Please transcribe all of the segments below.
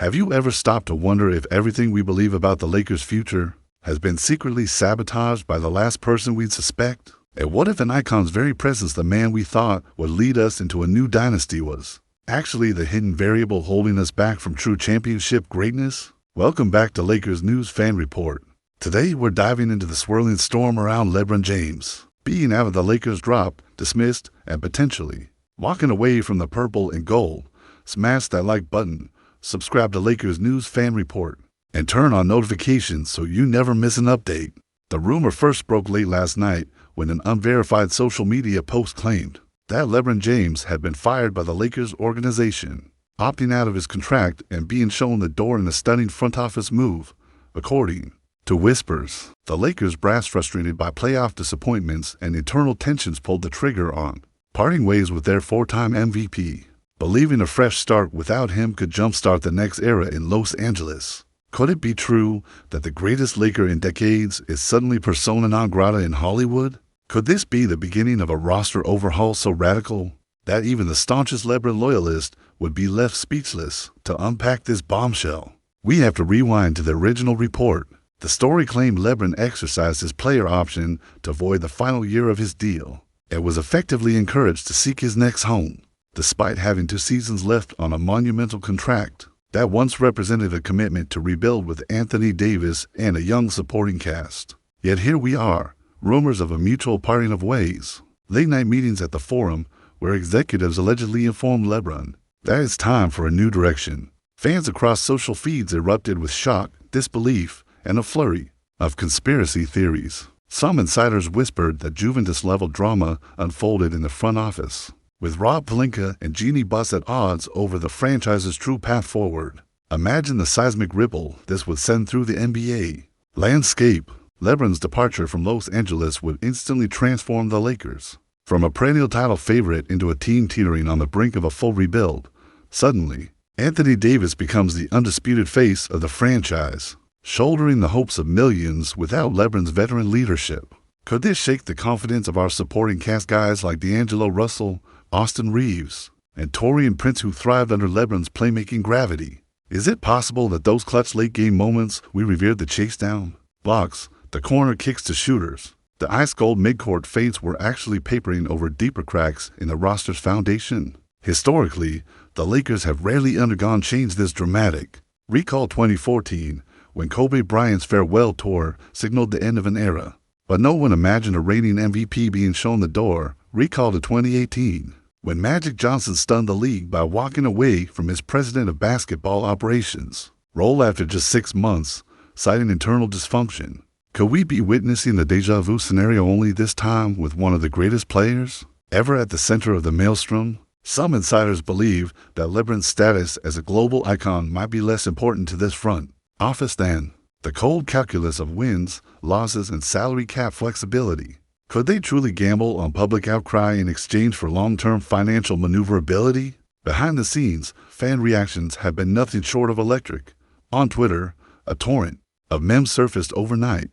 Have you ever stopped to wonder if everything we believe about the Lakers' future has been secretly sabotaged by the last person we'd suspect? And what if an icon's very presence, the man we thought would lead us into a new dynasty, was actually the hidden variable holding us back from true championship greatness? Welcome back to Lakers News Fan Report. Today we're diving into the swirling storm around Lebron James being out of the Lakers drop, dismissed, and potentially walking away from the purple and gold. Smash that like button, subscribe to Lakers News Fan Report, and turn on notifications so you never miss an update. The rumor first broke late last night when an unverified social media post claimed that Lebron James had been fired by the Lakers organization, opting out of his contract and being shown the door in a stunning front office move, according to whispers. The Lakers brass, frustrated by playoff disappointments and internal tensions, pulled the trigger on parting ways with their four-time MVP, believing a fresh start without him could jumpstart the next era in Los Angeles. Could it be true that the greatest Laker in decades is suddenly persona non grata in Hollywood? Could this be the beginning of a roster overhaul so radical that even the staunchest Lebron loyalist would be left speechless? To unpack this bombshell, we have to rewind to the original report. The story claimed Lebron exercised his player option to void the final year of his deal and was effectively encouraged to seek his next home, despite having 2 seasons left on a monumental contract that once represented a commitment to rebuild with Anthony Davis and a young supporting cast. Yet here we are, rumors of a mutual parting of ways, late-night meetings at the Forum where executives allegedly informed Lebron that it's time for a new direction. Fans across social feeds erupted with shock, disbelief, and a flurry of conspiracy theories. Some insiders whispered that Juventus-level drama unfolded in the front office, with Rob Pelinka and Jeannie Buss at odds over the franchise's true path forward. Imagine the seismic ripple this would send through the NBA landscape. Lebron's departure from Los Angeles would instantly transform the Lakers from a perennial title favorite into a team teetering on the brink of a full rebuild. Suddenly, Anthony Davis becomes the undisputed face of the franchise, shouldering the hopes of millions without Lebron's veteran leadership. Could this shake the confidence of our supporting cast, guys like D'Angelo Russell, Austin Reeves, and Taurean Prince, who thrived under Lebron's playmaking gravity? Is it possible that those clutch late-game moments we revered, the chase-down blocks, the corner kicks to shooters, the ice-cold midcourt feints, were actually papering over deeper cracks in the roster's foundation? Historically, the Lakers have rarely undergone change this dramatic. Recall 2014, when Kobe Bryant's farewell tour signaled the end of an era. But no one imagined a reigning MVP being shown the door. Recall to 2018, when Magic Johnson stunned the league by walking away from his president of basketball operations role after just 6 months, citing internal dysfunction. Could we be witnessing the deja vu scenario, only this time with one of the greatest players ever at the center of the maelstrom? Some insiders believe that Lebron's status as a global icon might be less important to this front office than the cold calculus of wins, losses, and salary cap flexibility. Could they truly gamble on public outcry in exchange for long-term financial maneuverability? Behind the scenes, fan reactions have been nothing short of electric. On Twitter, a torrent of memes surfaced overnight.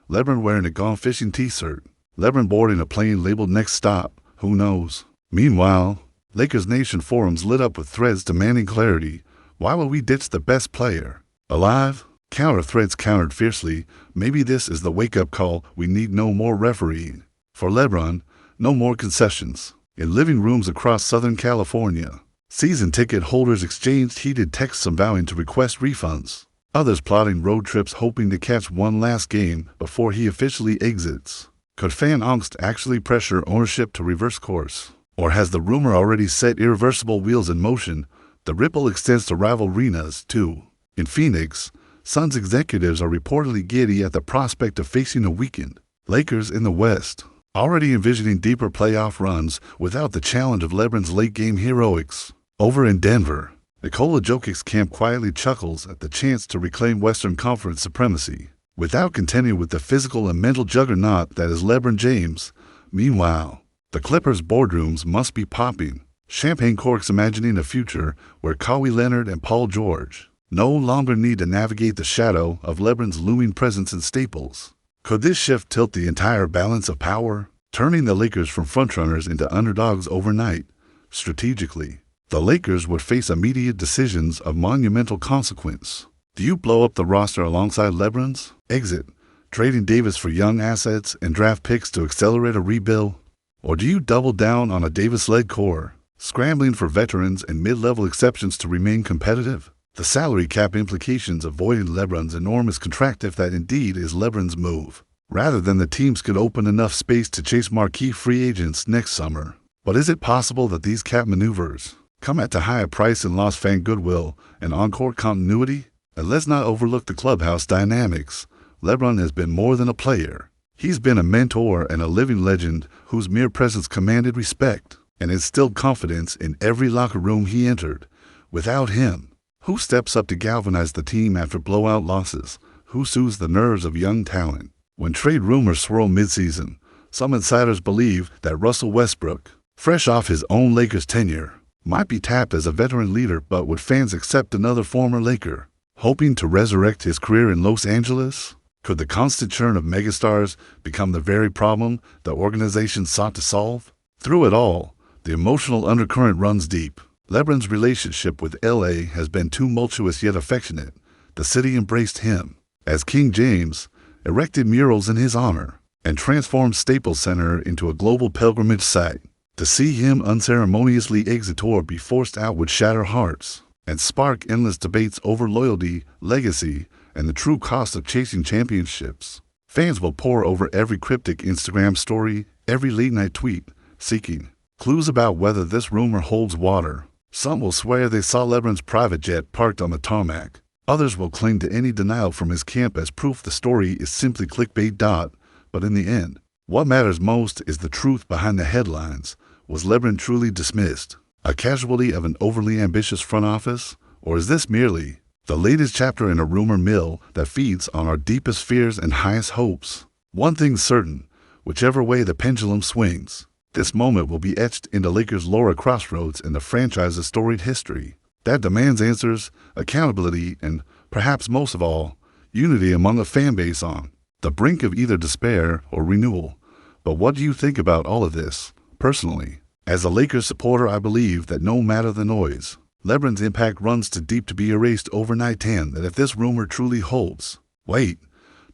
Lebron wearing a Gone Fishing t-shirt, Lebron boarding a plane labeled Next Stop, who knows? Meanwhile, Lakers Nation forums lit up with threads demanding clarity. Why will we ditch the best player alive? Counter threads countered fiercely. Maybe this is the wake-up call. We need no more refereeing. For Lebron, no more concessions. In living rooms across Southern California, season ticket holders exchanged heated texts vowing to request refunds. Others plotting road trips, hoping to catch one last game before he officially exits. Could fan angst actually pressure ownership to reverse course? Or has the rumor already set irreversible wheels in motion? The ripple extends to rival arenas, too. In Phoenix, Suns executives are reportedly giddy at the prospect of facing a weakened Lakers in the West, already envisioning deeper playoff runs without the challenge of Lebron's late-game heroics. Over in Denver, Nikola Jokic's camp quietly chuckles at the chance to reclaim Western Conference supremacy without contending with the physical and mental juggernaut that is Lebron James. Meanwhile, the Clippers' boardrooms must be popping champagne corks, imagining a future where Kawhi Leonard and Paul George no longer need to navigate the shadow of Lebron's looming presence in Staples. Could this shift tilt the entire balance of power, turning the Lakers from frontrunners into underdogs overnight? Strategically, the Lakers would face immediate decisions of monumental consequence. Do you blow up the roster alongside Lebron's exit, trading Davis for young assets and draft picks to accelerate a rebuild? Or do you double down on a Davis-led core, scrambling for veterans and mid-level exceptions to remain competitive? The salary cap implications avoiding Lebron's enormous contract, if that indeed is Lebron's move, rather than the teams could open enough space to chase marquee free agents next summer. But is it possible that these cap maneuvers come at a higher price and lost fan goodwill and on-court continuity? And let's not overlook the clubhouse dynamics. Lebron has been more than a player. He's been a mentor and a living legend whose mere presence commanded respect and instilled confidence in every locker room he entered. Without him, who steps up to galvanize the team after blowout losses? Who soothes the nerves of young talent? When trade rumors swirl midseason, some insiders believe that Russell Westbrook, fresh off his own Lakers tenure, might be tapped as a veteran leader. But would fans accept another former Laker, hoping to resurrect his career in Los Angeles? Could the constant churn of megastars become the very problem the organization sought to solve? Through it all, the emotional undercurrent runs deep. Lebron's relationship with LA has been tumultuous yet affectionate. The city embraced him as King James, erected murals in his honor, and transformed Staples Center into a global pilgrimage site. To see him unceremoniously exit or be forced out would shatter hearts and spark endless debates over loyalty, legacy, and the true cost of chasing championships. Fans will pore over every cryptic Instagram story, every late-night tweet, seeking clues about whether this rumor holds water. Some will swear they saw Lebron's private jet parked on the tarmac. Others will cling to any denial from his camp as proof the story is simply clickbait. But in the end, what matters most is the truth behind the headlines. Was Lebron truly dismissed, a casualty of an overly ambitious front office? Or is this merely the latest chapter in a rumor mill that feeds on our deepest fears and highest hopes? One thing's certain, whichever way the pendulum swings, this moment will be etched into Lakers lore, a crossroads in the franchise's storied history that demands answers, accountability, and, perhaps most of all, unity among a fan base on the brink of either despair or renewal. But what do you think about all of this? Personally, as a Lakers supporter, I believe that no matter the noise, Lebron's impact runs too deep to be erased overnight, and that if this rumor truly holds weight,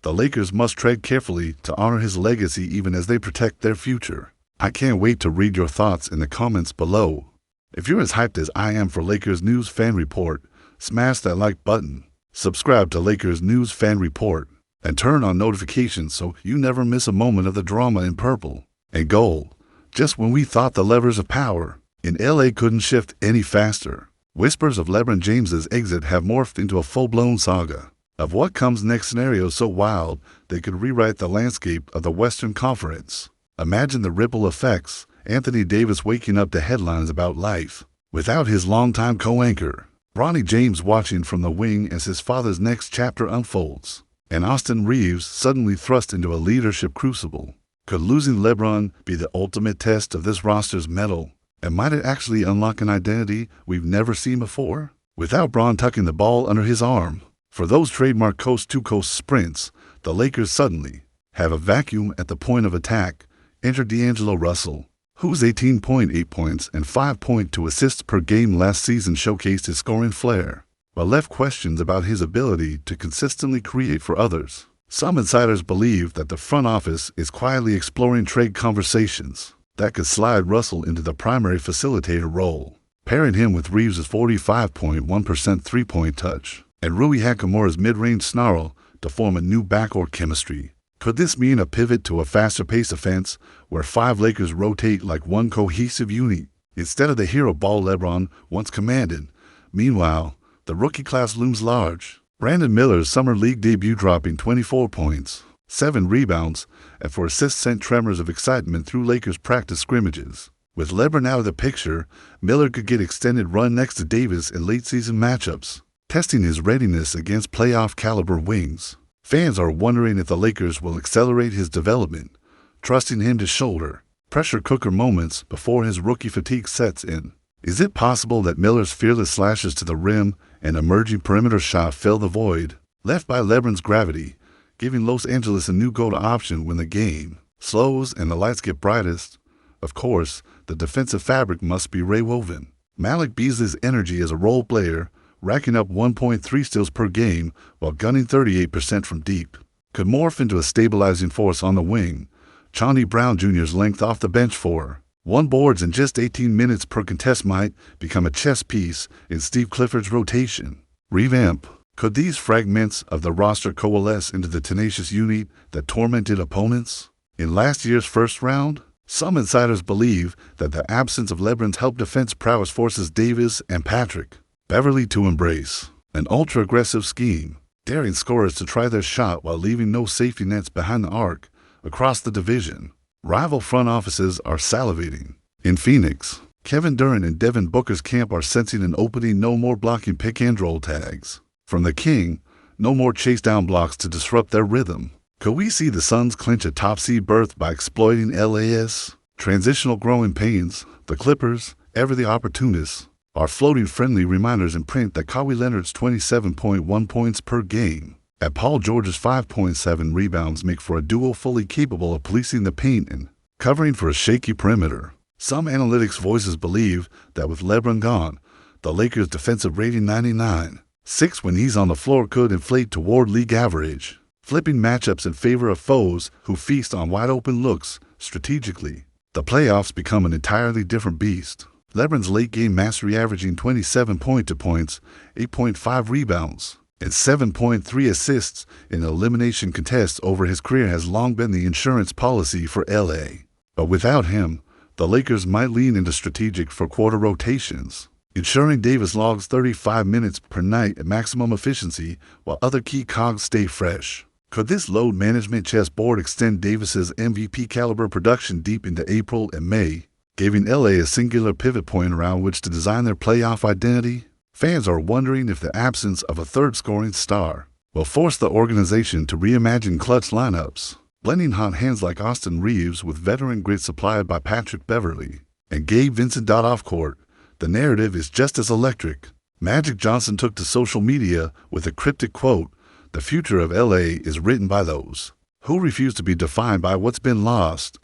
the Lakers must tread carefully to honor his legacy even as they protect their future. I can't wait to read your thoughts in the comments below. If you're as hyped as I am for Lakers News Fan Report, smash that like button, subscribe to Lakers News Fan Report, and turn on notifications so you never miss a moment of the drama in purple and gold. Just when we thought the levers of power in LA couldn't shift any faster, whispers of LeBron James's exit have morphed into a full-blown saga of what comes next, scenarios so wild they could rewrite the landscape of the Western Conference. Imagine the ripple effects. Anthony Davis waking up to headlines about life without his longtime co-anchor. Bronny James watching from the wing as his father's next chapter unfolds. And Austin Reeves suddenly thrust into a leadership crucible. Could losing LeBron be the ultimate test of this roster's mettle? And might it actually unlock an identity we've never seen before? Without Bron tucking the ball under his arm for those trademark coast-to-coast sprints, the Lakers suddenly have a vacuum at the point of attack. Enter D'Angelo Russell, whose 18.8 points and 5.2 assists per game last season showcased his scoring flair, but left questions about his ability to consistently create for others. Some insiders believe that the front office is quietly exploring trade conversations that could slide Russell into the primary facilitator role, pairing him with Reeves' 45.1% three-point touch and Rui Hachimura's mid-range snarl to form a new backcourt chemistry. Could this mean a pivot to a faster-paced offense where five Lakers rotate like one cohesive unit instead of the hero ball LeBron once commanded? Meanwhile, the rookie class looms large. Brandon Miller's summer league debut dropping 24 points, 7 rebounds, and 4 assists sent tremors of excitement through Lakers practice scrimmages. With LeBron out of the picture, Miller could get extended run next to Davis in late-season matchups, testing his readiness against playoff-caliber wings. Fans are wondering if the Lakers will accelerate his development, trusting him to shoulder pressure cooker moments before his rookie fatigue sets in. Is it possible that Miller's fearless slashes to the rim and emerging perimeter shot fill the void left by LeBron's gravity, giving Los Angeles a new go-to option when the game slows and the lights get brightest? Of course, the defensive fabric must be rewoven. Malik Beasley's energy as a role player, racking up 1.3 steals per game while gunning 38% from deep, could morph into a stabilizing force on the wing. Chauncey Brown Jr.'s length off the bench for 1 boards in just 18 minutes per contest might become a chess piece in Steve Clifford's rotation. Revamp. Could these fragments of the roster coalesce into the tenacious unit that tormented opponents? In last year's first round, some insiders believe that the absence of Lebron's help defense prowess forces Davis and Patrick Beverley to embrace an ultra-aggressive scheme, daring scorers to try their shot while leaving no safety nets behind the arc across the division. Rival front offices are salivating. In Phoenix, Kevin Durant and Devin Booker's camp are sensing an opening. No more blocking pick-and-roll tags from the King, no more chase-down blocks to disrupt their rhythm. Could we see the Suns clinch a top-seed berth by exploiting LA's transitional growing pains? The Clippers, ever the opportunists, are floating friendly reminders in print that Kawhi Leonard's 27.1 points per game and Paul George's 5.7 rebounds make for a duo fully capable of policing the paint and covering for a shaky perimeter. Some analytics voices believe that with Lebron gone, the Lakers' defensive rating 99.6 when he's on the floor could inflate toward league average, flipping matchups in favor of foes who feast on wide-open looks strategically. The playoffs become an entirely different beast. Lebron's late-game mastery averaging 27 points, 8.5 rebounds, and 7.3 assists in elimination contests over his career has long been the insurance policy for LA. But without him, the Lakers might lean into strategic four-quarter rotations, ensuring Davis logs 35 minutes per night at maximum efficiency while other key cogs stay fresh. Could this load management chessboard extend Davis's MVP-caliber production deep into April and May, giving LA a singular pivot point around which to design their playoff identity? Fans are wondering if the absence of a third scoring star will force the organization to reimagine clutch lineups, blending hot hands like Austin Reeves with veteran grit supplied by Patrick Beverley and Gabe Vincent. Off court, the narrative is just as electric. Magic Johnson took to social media with a cryptic quote, "The future of LA is written by those who refuse to be defined by what's been lost."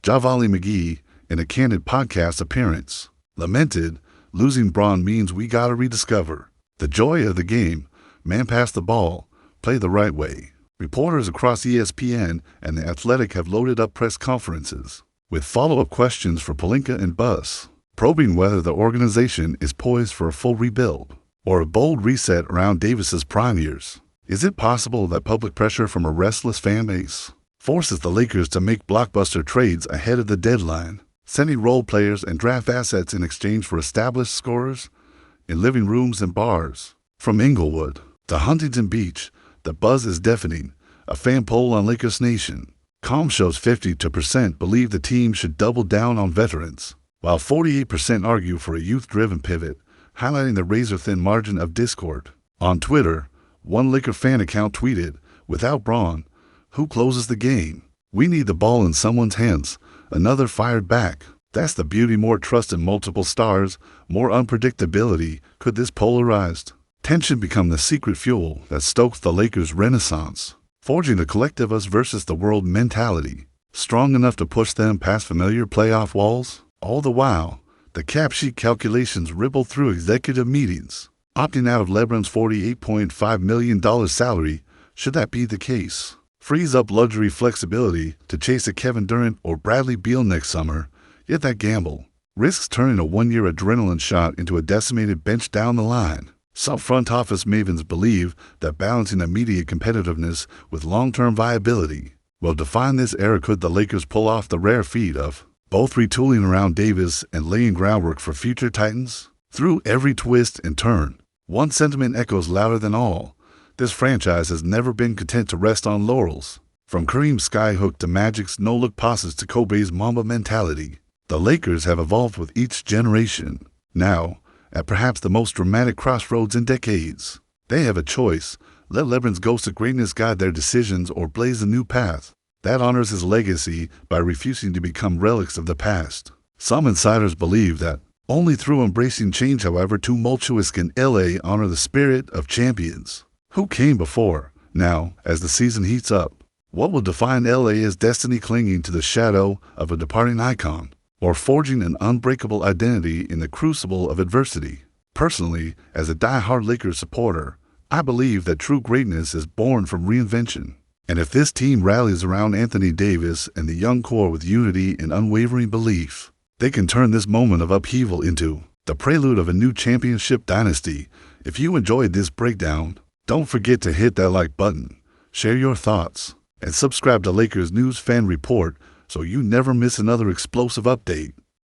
Javale McGee, in a candid podcast appearance, lamented, "Losing Bron means we gotta rediscover the joy of the game. Man, pass the ball, play the right way." Reporters across ESPN and The Athletic have loaded up press conferences with follow-up questions for Pelinka and Buss, probing whether the organization is poised for a full rebuild or a bold reset around Davis's prime years. Is it possible that public pressure from a restless fan base forces the Lakers to make blockbuster trades ahead of the deadline, sending role players and draft assets in exchange for established scorers in living rooms and bars? From Inglewood to Huntington Beach, the buzz is deafening. A fan poll on Lakers Nation Com shows 50% believe the team should double down on veterans, while 48% argue for a youth-driven pivot, highlighting the razor-thin margin of discord. On Twitter, one Laker fan account tweeted, "Without Bron, who closes the game? We need the ball in someone's hands." Another fired back, "That's the beauty, more trust in multiple stars, more unpredictability." Could this polarized tension become the secret fuel that stokes the Lakers' renaissance, forging a collective us versus the world mentality, strong enough to push them past familiar playoff walls? All the while, the cap sheet calculations ripple through executive meetings, opting out of Lebron's $48.5 million salary, should that be the case, frees up luxury flexibility to chase a Kevin Durant or Bradley Beal next summer. Yet that gamble risks turning a one-year adrenaline shot into a decimated bench down the line. Some front office mavens believe that balancing immediate competitiveness with long-term viability will define this era. Could the Lakers pull off the rare feat of both retooling around Davis and laying groundwork for future titans? Through every twist and turn, one sentiment echoes louder than all. This franchise has never been content to rest on laurels. From Kareem's skyhook to Magic's no-look passes to Kobe's Mamba mentality, the Lakers have evolved with each generation. Now, at perhaps the most dramatic crossroads in decades, they have a choice: let LeBron's ghost of greatness guide their decisions or blaze a new path that honors his legacy by refusing to become relics of the past. Some insiders believe that only through embracing change, however tumultuous, can LA honor the spirit of champions who came before. Now, as the season heats up, what will define LA's destiny? Clinging to the shadow of a departing icon, or forging an unbreakable identity in the crucible of adversity. Personally, as a die-hard Lakers supporter, I believe that true greatness is born from reinvention. And if this team rallies around Anthony Davis and the young core with unity and unwavering belief, they can turn this moment of upheaval into the prelude of a new championship dynasty. If you enjoyed this breakdown, don't forget to hit that like button, share your thoughts, and subscribe to Lakers News Fan Report so you never miss another explosive update.